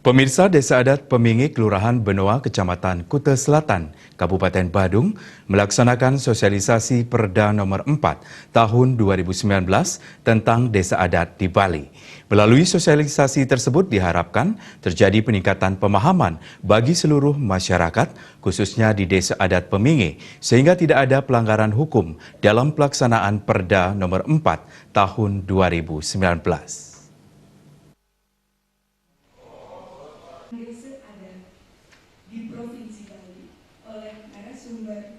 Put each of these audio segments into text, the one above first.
Pemirsa, Desa Adat Pemingi, Kelurahan Benoa, Kecamatan Kuta Selatan, Kabupaten Badung, melaksanakan sosialisasi Perda Nomor 4 Tahun 2019 tentang Desa Adat di Bali. Melalui sosialisasi tersebut diharapkan terjadi peningkatan pemahaman bagi seluruh masyarakat, khususnya di Desa Adat Pemingi, sehingga tidak ada pelanggaran hukum dalam pelaksanaan Perda Nomor 4 Tahun 2019.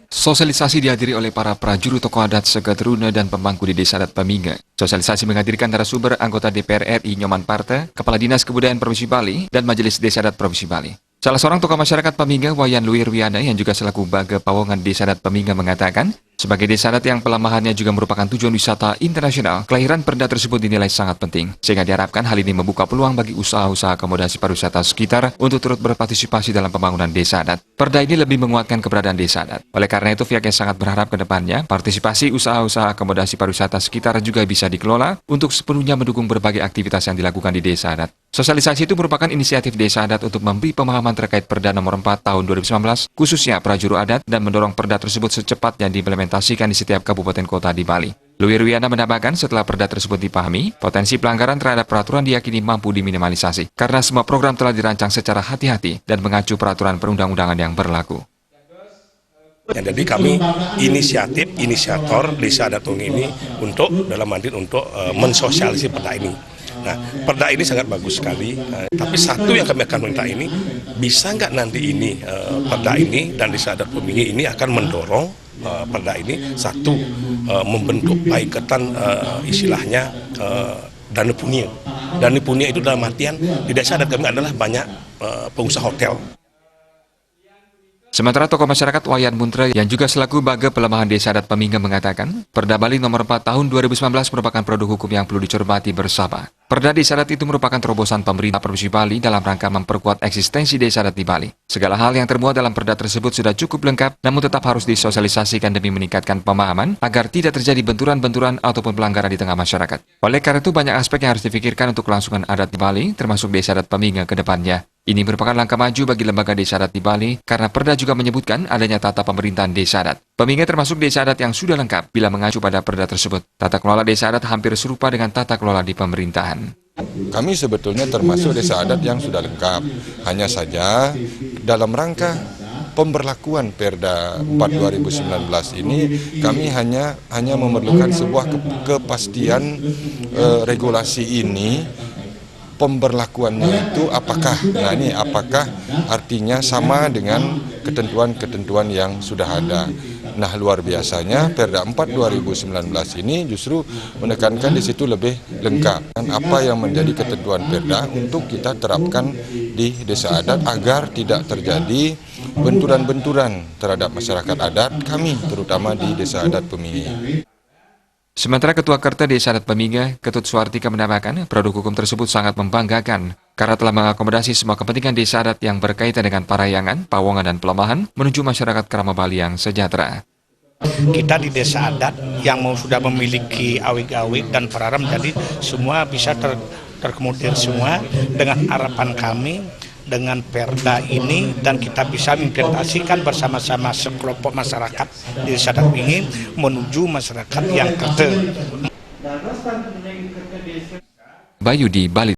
Sosialisasi dihadiri oleh para prajurut tokoh adat Segateruna dan pemangku di Desa Adat Pemingi. Sosialisasi menghadirkan narasumber anggota DPR RI Nyoman Parta, Kepala Dinas Kebudayaan Provinsi Bali, dan Majelis Desa Adat Provinsi Bali. Salah seorang tokoh masyarakat Pemingi, Wayan Luirwiana, yang juga selaku Baga Pawongan Desa Adat Pemingi, mengatakan, sebagai desa adat yang pelemahannya juga merupakan tujuan wisata internasional, kelahiran perda tersebut dinilai sangat penting, sehingga diharapkan hal ini membuka peluang bagi usaha-usaha akomodasi pariwisata sekitar untuk turut berpartisipasi dalam pembangunan desa adat. Perda ini lebih menguatkan keberadaan desa adat. Oleh karena itu, pihaknya sangat berharap ke depannya, partisipasi usaha-usaha akomodasi pariwisata sekitar juga bisa dikelola untuk sepenuhnya mendukung berbagai aktivitas yang dilakukan di desa adat. Sosialisasi itu merupakan inisiatif desa adat untuk memberi pemahaman terkait Perda Nomor 4 Tahun 2019, khususnya prajurut adat, dan mendorong perda tersebut secepatnya diimplementasikan di setiap kabupaten kota di Bali. Luirwiana menambahkan setelah perda tersebut dipahami, potensi pelanggaran terhadap peraturan diyakini mampu diminimalisasi, karena semua program telah dirancang secara hati-hati dan mengacu peraturan perundang-undangan yang berlaku. Ya, jadi kami inisiator Desa Adat Pemingi ini untuk dalam arti untuk mensosialisasi perda ini. Nah, perda ini sangat bagus sekali, tapi satu yang kami akan minta ini, bisa nggak nanti ini perda ini dan Desa Adat Pemingi ini akan mendorong perda ini satu membentuk paiketan istilahnya dana punya. Dana punya itu dalam artian di Desa Adat kami adalah banyak pengusaha hotel. Sementara tokoh masyarakat Wayan Muntra yang juga selaku Baga Pelemahan Desa Adat Pemingi mengatakan, Perda Bali Nomor 4 Tahun 2019 merupakan produk hukum yang perlu dicermati bersama. Perda Desa Adat itu merupakan terobosan pemerintah Provinsi Bali dalam rangka memperkuat eksistensi Desa Adat di Bali. Segala hal yang termuat dalam perda tersebut sudah cukup lengkap, namun tetap harus disosialisasikan demi meningkatkan pemahaman agar tidak terjadi benturan-benturan ataupun pelanggaran di tengah masyarakat. Oleh karena itu, banyak aspek yang harus dipikirkan untuk kelangsungan adat di Bali, termasuk Desa Adat Pemingi ke depannya. Ini merupakan langkah maju bagi lembaga desa adat di Bali karena perda juga menyebutkan adanya tata pemerintahan desa adat. Pemingi termasuk desa adat yang sudah lengkap bila mengacu pada perda tersebut. Tata kelola desa adat hampir serupa dengan tata kelola di pemerintahan. Kami sebetulnya termasuk desa adat yang sudah lengkap. Hanya saja dalam rangka pemberlakuan Perda 4 2019 ini kami hanya memerlukan sebuah kepastian regulasi ini. Pemberlakuannya itu apakah artinya sama dengan ketentuan-ketentuan yang sudah ada. Nah, luar biasanya Perda 4 2019 ini justru menekankan di situ lebih lengkap. Dan apa yang menjadi ketentuan Perda untuk kita terapkan di desa adat agar tidak terjadi benturan-benturan terhadap masyarakat adat kami, terutama di Desa Adat Pemingi. Sementara Ketua Kerta Desa Adat Pemingi, Ketut Suartika menambahkan, produk hukum tersebut sangat membanggakan karena telah mengakomodasi semua kepentingan desa adat yang berkaitan dengan parayangan, pawongan, dan pelemahan menuju masyarakat Kerama Bali yang sejahtera. Kita di desa adat yang sudah memiliki awik-awik dan pararam, jadi semua bisa terkomodir semua dengan harapan kami dengan perda ini, dan kita bisa mengimplementasikan bersama-sama sekelompok masyarakat di Desa Adat Pemingi menuju masyarakat yang kerja. Bayu di Bali.